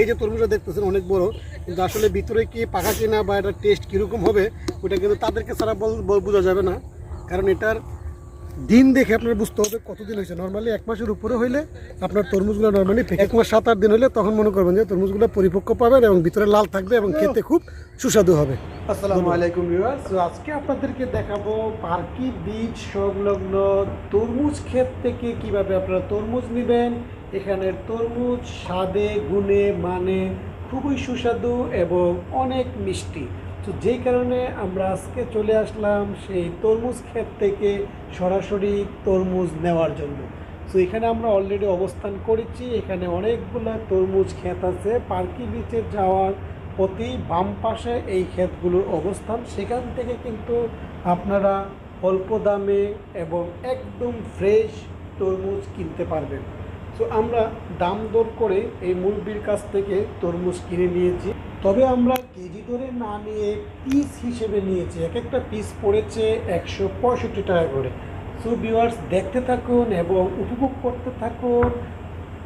এই যে তরমুজটা দেখতেছেন অনেক বড়, কিন্তু আসলে ভিতরে কি পাকা কিনা বা এটার টেস্ট কীরকম হবে ওটা কিন্তু তাদেরকে ছাড়া বোঝা যাবে না। কারণ এটার দিন দেখে আপনার বুঝতে হবে কতদিন হয়েছে। নর্মালি 1 মাসের উপরে হইলে আপনার তরমুজগুলো নর্মালি 1 মাস 7-8 দিন হলে তখন মনে করবেন যে তরমুজগুলো পরিপক্ক পাবেন এবং ভিতরে লাল থাকবে এবং খেতে খুব সুস্বাদু হবে। আসসালামু আলাইকুম ভিউয়ার্স, আজকে আপনাদেরকে দেখাবো পার্কি বীজ সংলগ্ন তরমুজ ক্ষেত থেকে কিভাবে আপনারা তরমুজ নেবেন। এখানের তরমুজ স্বাদে গুণে মানে খুবই সুস্বাদু এবং অনেক মিষ্টি। তো যেই কারণে আমরা আজকে চলে আসলাম সেই তরমুজ ক্ষেত থেকে সরাসরি তরমুজ নেওয়ার জন্য। তো এখানে আমরা অলরেডি অবস্থান করেছি। এখানে অনেকগুলো তরমুজ ক্ষেত আছে। পার্কি বিচে যাওয়ার প্রতি বাম পাশে এই ক্ষেতগুলোর অবস্থান। সেখান থেকে কিন্তু আপনারা অল্প দামে এবং একদম ফ্রেশ তরমুজ কিনতে পারবেন। তো আমরা দাম দর করে এই মুরব্বির কাছ থেকে তরমুজ কিনে নিয়েছি। তবে আমরা কেজি ধরে না নিয়ে পিস হিসেবে নিয়েছি। এক একটা পিস পড়েছে 165 টাকা করে। সো ভিউয়ার্স, দেখতে থাকুন এবং উপভোগ করতে থাকুন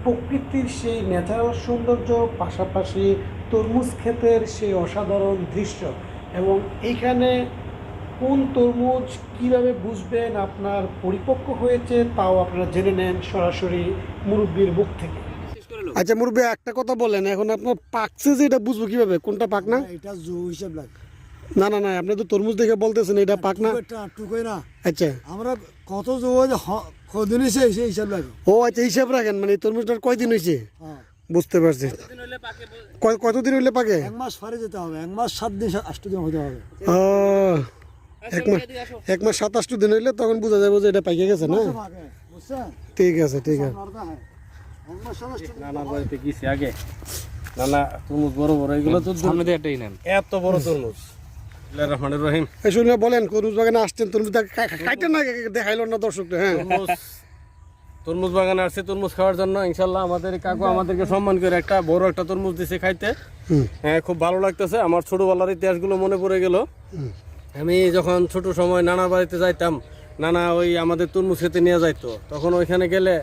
প্রকৃতির সেই ন্যাচারাল সৌন্দর্য, পাশাপাশি তরমুজ ক্ষেতের সেই অসাধারণ দৃশ্য। এবং এইখানে কোন তরমুজ কীভাবে বুঝবেন আপনার পরিপক্ক হয়েছে তাও আপনারা জেনে নেন সরাসরি মুরব্বির মুখ থেকে। আচ্ছা মুরব্বি, একটা কথা বলেন, এখন আপনার পাকছে যে এটা বুঝবো কিভাবে কোনটা পাক না? এটা জো হিসাব লাগে। না না না, আপনি তো তরমুজ দেখে বলতেছেন এটা পাক না। টুকই না। আচ্ছা, আমরা কত জো কদিন হয়েছে সেই হিসাব লাগে। ও আচ্ছা, হিসাব রাখেন, মানে তরমুজটার কয়দিন হয়েছে? হ্যাঁ, বুঝতে পারছি। কতদিন হইলে পাকে? 1 মাস পরে যেতে হবে। 1 মাস 7 দিন 8 দিন হতে হবে। ও, 1 মাস 27 দিন হইলে তখন বোঝা যাবে যে এটা পাইকে গেছে না। বুঝছেন? ঠিক আছে ঠিক আছে। নানার বাড়িতে গেছি আগে, নানা তরমুজ বড় বড়, এগুলো তো সামনে দিয়ে একটাই নেন, এত বড় তরমুজ। রহমানুর রহিম, শুনে বলেন, তরমুজ বাগানে আসছেন, তরমুজ খাইতেন না, দেখাইল না দর্শকটা। হ্যাঁ, তরমুজ বাগানে আসছে তরমুজ খাওয়ার জন্য। ইনশাল্লাহ আমাদের কাকু আমাদেরকে সম্মান করে একটা বড় একটা তরমুজ দিছে খাইতে। হ্যাঁ, খুব ভালো লাগতেছে। আমার ছোটবেলার ইতিহাসগুলো মনে পড়ে গেল। আমি যখন ছোট সময় নানার বাড়িতে যাইতাম, নানা ওই আমাদের তরমুজ খেতে নিয়ে যাইতো। তখন ওইখানে গেলে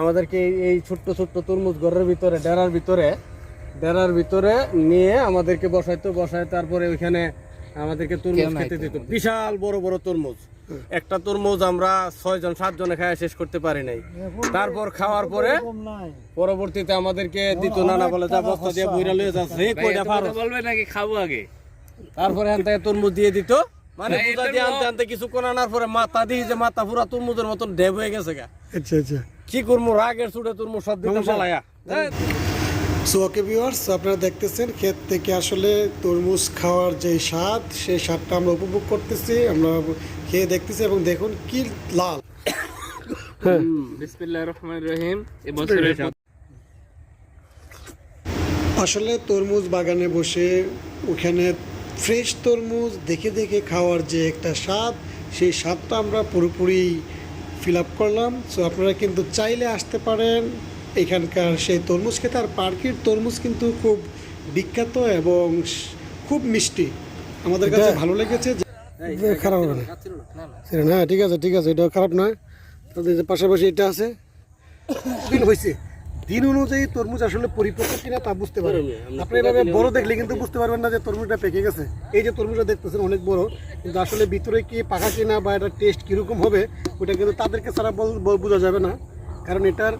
আমাদেরকে এই ছোট্ট ছোট্ট তরমুজ ঘরের ভিতরে ডেরার ভিতরে নিয়ে আমাদেরকে বসায় তারপরে ওইখানে আমাদেরকে তরমুজ খেতে দিত। বিশাল বড় বড় তরমুজ। একটা তরমুজ আমরা 6-7 জনে খায় শেষ করতে পারি নাই। তারপর খাওয়ার পরে পরবর্তীতে আমাদেরকে দিত, নানা বলে যা বস্তা দিয়ে বইরা লয়ে যাচ্ছে, কয়টা পারো বলবে নাকি খাবো আগে। তারপরে আনতে তরমুজ দিয়ে দিত, মানে বুঝা দিয়ে আনতে আনতে কিছুক্ষণ আনার পরে মাথা দিই যে মাথা পুরা তরমুজের মতন ঢেব হয়ে গেছে গা। আচ্ছা আচ্ছা, কি করবো, রাগের ছুটে তরমুজ সব দিতে পালায়া। সো ওকে ভিউয়ার্স, আপনারা দেখতেছেন ক্ষেত থেকে আসলে তরমুজ খাওয়ার যে স্বাদ, সেই স্বাদটা আমরা উপভোগ করতেছি, আমরা খেয়ে দেখতেছি। এবং দেখুন কি লাল। বিসমিল্লাহির রহমানির রহিম। এবছরের আসলে তরমুজ বাগানে বসে ওখানে ফ্রেশ তরমুজ দেখে দেখে খাওয়ার যে একটা স্বাদ, সেই স্বাদটা আমরা পুরোপুরি ফিল আপ করলাম। সো আপনারা কিন্তু চাইলে আসতে পারেন এখানকার সেই তরমুজ খেতে। আর পার্কির তরমুজ কিন্তু খুব বিখ্যাত এবং খুব মিষ্টি। আমাদের কাছে ভালো লেগেছে। খারাপ হবে না, হ্যাঁ ঠিক আছে ঠিক আছে, এটাও খারাপ নয়। তাদের যে পাশাপাশি এটা আছে, দিন হয়েছে, দিন অনুযায়ী তরমুজ আসলে পরিপক্ক কিনা তা বুঝতে পারবেন। আপনি এভাবে বড় দেখলে কিন্তু বুঝতে পারবেন না যে তরমুজটা পেকে গেছে। এই যে তরমুজটা দেখতেছেন অনেক বড়, কিন্তু আসলে ভিতরে কি পাকা কিনা বা এটার টেস্ট কীরকম হবে ওটা কিন্তু তাদেরকে ছাড়া বোঝা যাবে না। কারণ এটার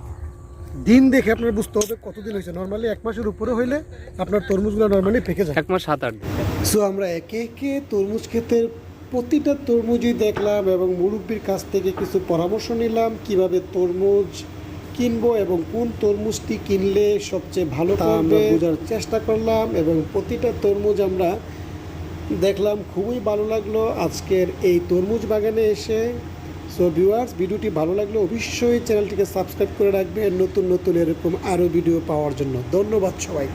দিন দেখে আপনার বুঝতে হবে কতদিন হয়েছে। নর্মালি 1 মাসের উপরে হইলে আপনার তরমুজগুলো নর্মালি পেকে যায়। 1 মাস 7-8 দিন। সো আমরা একে একে তরমুজ ক্ষেতের প্রতিটা তরমুজই দেখলাম এবং মুরব্বির কাছ থেকে কিছু পরামর্শ নিলাম কিভাবে তরমুজ কিনবো এবং কোন তরমুজটি কিনলে সবচেয়ে ভালো আমরা বোঝার চেষ্টা করলাম। এবং প্রতিটা তরমুজ আমরা দেখলাম, খুবই ভালো লাগলো আজকের এই তরমুজ বাগানে এসে। সো ভিউয়ার্স, ভিডিওটি ভালো লাগলে অবশ্যই চ্যানেলটিকে সাবস্ক্রাইব করে রাখবেন নতুন নতুন এরকম আরও ভিডিও পাওয়ার জন্য। ধন্যবাদ সবাইকে।